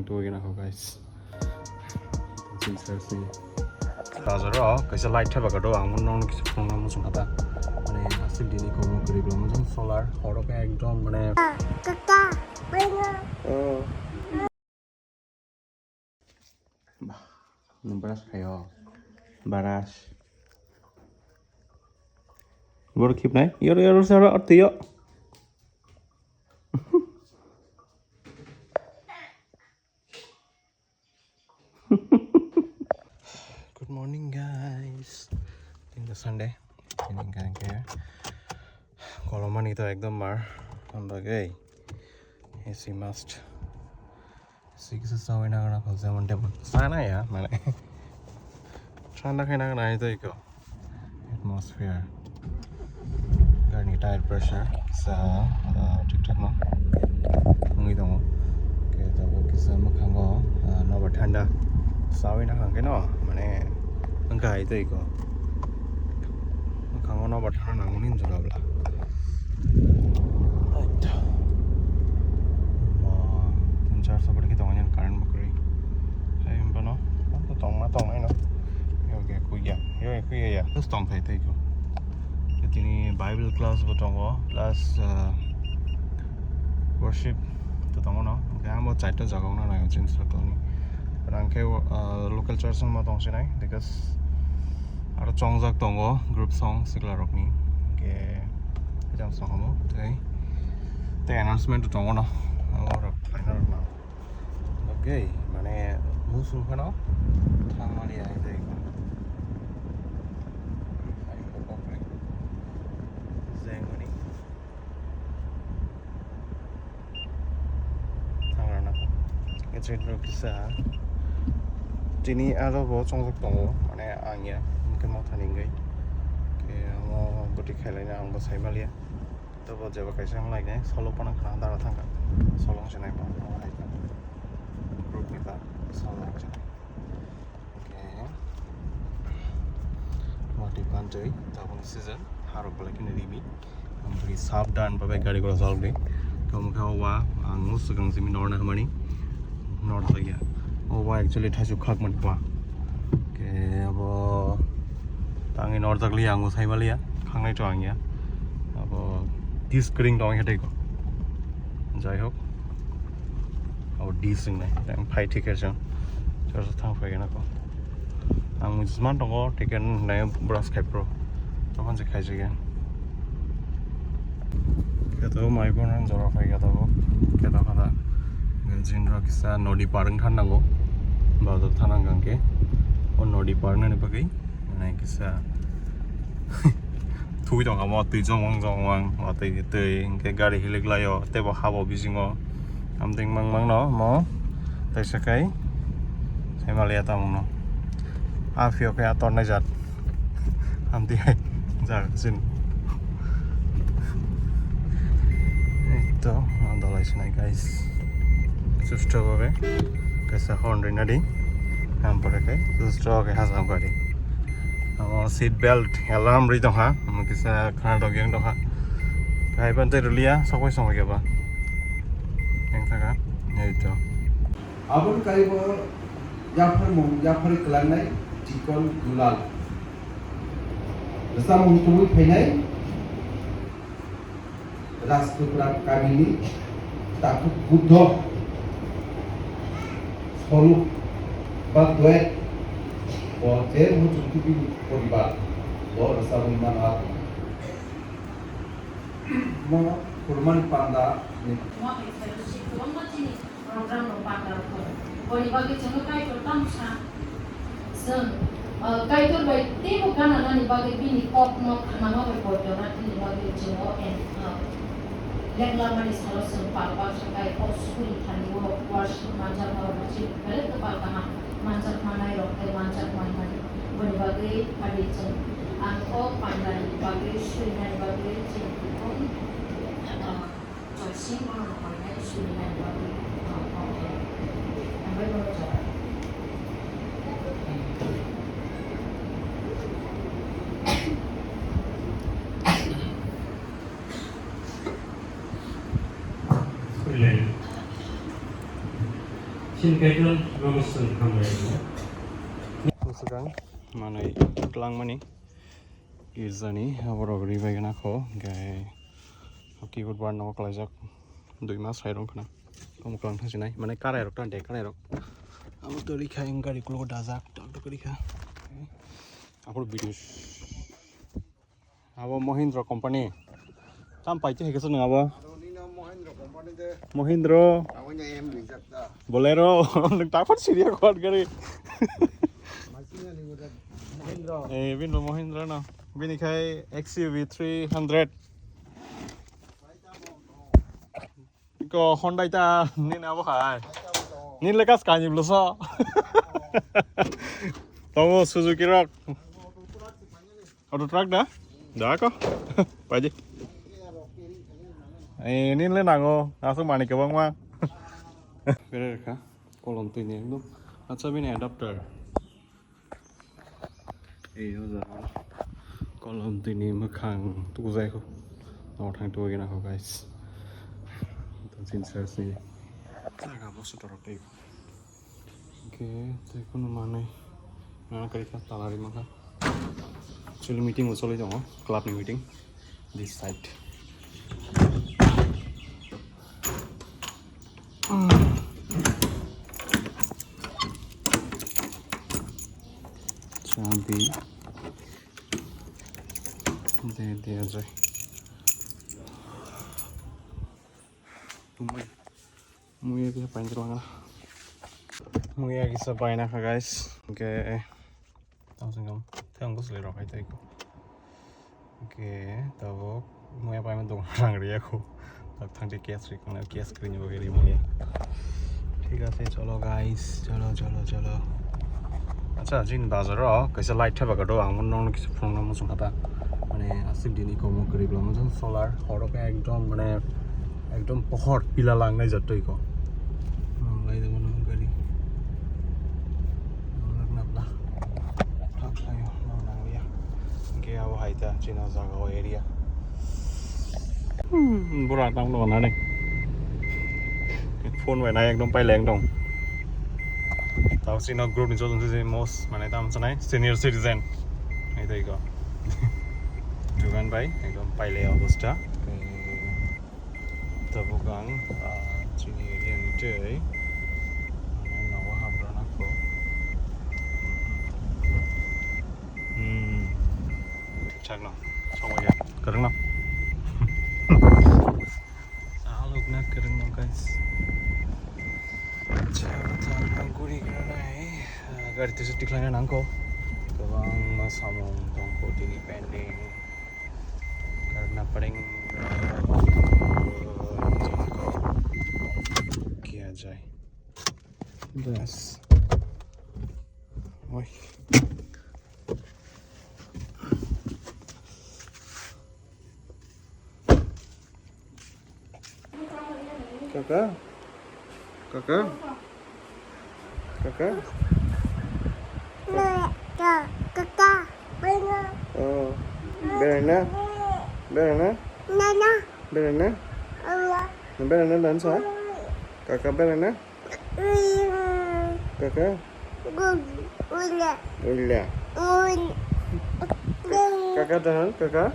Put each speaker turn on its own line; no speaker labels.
Tuwagin ako guys. Seriously. Kazaro kasi light ha baga do ang nong কিছু program mo sunata. Mane asil dini ko mo kuri blam jong solar horoke ekdom mane kaka hwnkha. Bah. Numbras kayo. Baras. Gor keep nai. Yor sara artiyo. Good morning guys. In the Sunday ini kan kayak kalau man itu ekdom mar ambagai AC must sih sesuai dengan apa zaman demo sana ya mana sana kena kena itu iko atmosphere garni tire pressure sa tiktok no ngi dong kayak tahu kisah makanggo nobar thanda sawi na kang no mane hwkha itu iko kang nobar thanda nangunin juga bla aita tin char sabar kita ngan current bakri ay mbano to tong ai no yoge kuya ya terus tong thai tai ko tini bible class botongo plus worship to tong no ga mo chaita jagong na na chin sa to ni rangke local church ma tong sinai because aro chongjak tongo group song sigla rokni ke jam song mo tai te announcement to tongo no aro final na okay mane musul khano thangmali ai dei ko ai ko kopre zengoni thangrana ko ejero kisa Tini ada bawa contoh tongo, mana angin, mungkin mau tanding gay, kayak mau butik kayaknya ang bahasa Malaysia, tuh buat jawab kayak yang lainnya, solo panang kerang darah tangga, solo macam apa, mau apa, grup kita, solo macam, oke, mau dipanjai, tahun season, harus balik ini limi, beri sabdan, pakai gari kalau soal deh, kamu kawa, angus sekarang sih minorna kemana, minor lagi ya. Oh wah actually thai khak man kwa ke abo tangi nor tak li angu sai malia khangai to angya abo dis screen dong hetai ko jai hok abo dis sing nai tang phai ticket jang char thang phai na ko ang musman dong ko ticket nai bras khai pro tokon je khai je ke to mai bon an jora phai ga to ke to kada jinra kisa nodi parang thanango bazar thanang gangke on nodi parna ne pakai mana kisa thui dong amo tui jong wang atai tei ke gari hilik layo te bo habo bisingo amting mang no mo tai sakai sai malia tamong no afio ke aton na jat amti hai jar sin itu andalai sinai guys susto babe kaisa horn nadi ham pore kai susto ke hasam gari amo seat belt alarm ri ha amo kisa khana dog yang ha kai ban te rulia sokoi somoi ke ba eng thaka nei to
abon kai bo jafar kelanai cikon gulal bersama untuk penai Raskutrat Kabini takut buddha solu bagwet boter mututubi poribar bo rasa manat mo kurman panda ni
mo itu sih program panda ko poribar ke jangan kai pertama sen kai tu baik tiap kana nani bagi bini kok mo nama berbodoh nanti bagi jangan yang lama di salah sempat pakai oskul tadi wo worship mancar mau worship kalau tempat kama mancar mana yo mancar mana berbagai hadis angko pandai bagai sunnah bagai cipon josin mana pakai sunnah bagai ambil berjalan
Cattle Robinson Hamlet.
Sekarang mana kelang mani izani abor abri bagian aku gay Hwkhe good bar nama khlaijakha 2 mas hai rong kana kamu kelang thang sinai mana karai rok tan dek karai rok abo to rikha engkari kulo dajak tok tok rikha abor video abo Mahindra company tam pai che hekeso nang abo Mahindra Bolero nang takot siria kot gari Bino Mahindra na bini khai XUV 300 ko Honda ta nin abo khai nin lekas kanyi bluso tomo Suzuki rock auto truck da ko paji nin le nango asu mani ke bangwa bere ka kolom tu ni ekdom acha bini adapter giờ kolom tu ni makhang tu zai ko no thang tu gina ko guys to sin sales ni jaga bosu torok dei oke te kono mane na kari ka talari maka actually meeting usole jong club ni meeting this side चाबी दे दिया जाए मुझे भी पाइन करवाना मुझे आगे सब पाइना का गाइस के तब से कम थे हमको ले रहा है तो के तब मुझे पाइन में दो रंग रिया को तब थंडी केस करेंगे वगैरह मुझे ठीक है चलो गाइस चलो अच्छा जिन बाजार कैसे लाइट था बगड़ो आंगन नौन किसी फ्रंग में सुना था मैंने आसिफ दिनी को मो करीब ला मुझे सोलार हॉरो पे एकदम मैंने एकदम बहुत पीला लांग नहीं जाता ही को लाइट दे मनो करी लगना पड़ा हाँ आयो लांग लिया के अब हाई था जिना जागा वो एरिया बुरा तांग लोग ना नहीं फोन में ना एकदम पाई लेंग दong tao xin nó group mình cho chúng tôi most mà này tao cho này senior citizen này đây có chú gan bay này có bay leo bosta tao cố gắng chỉ nghĩ điền chơi nó có ham rồi nó có chắc nó xong rồi cơ đứng nào sao lúc nào cơ đứng nào guys guri gari itu diklannya nangko bawang masamong tongko ini pending karena paling kia jai das oi kaka oh berana dan sa kakak berana kakak ulla kakak tahan kakak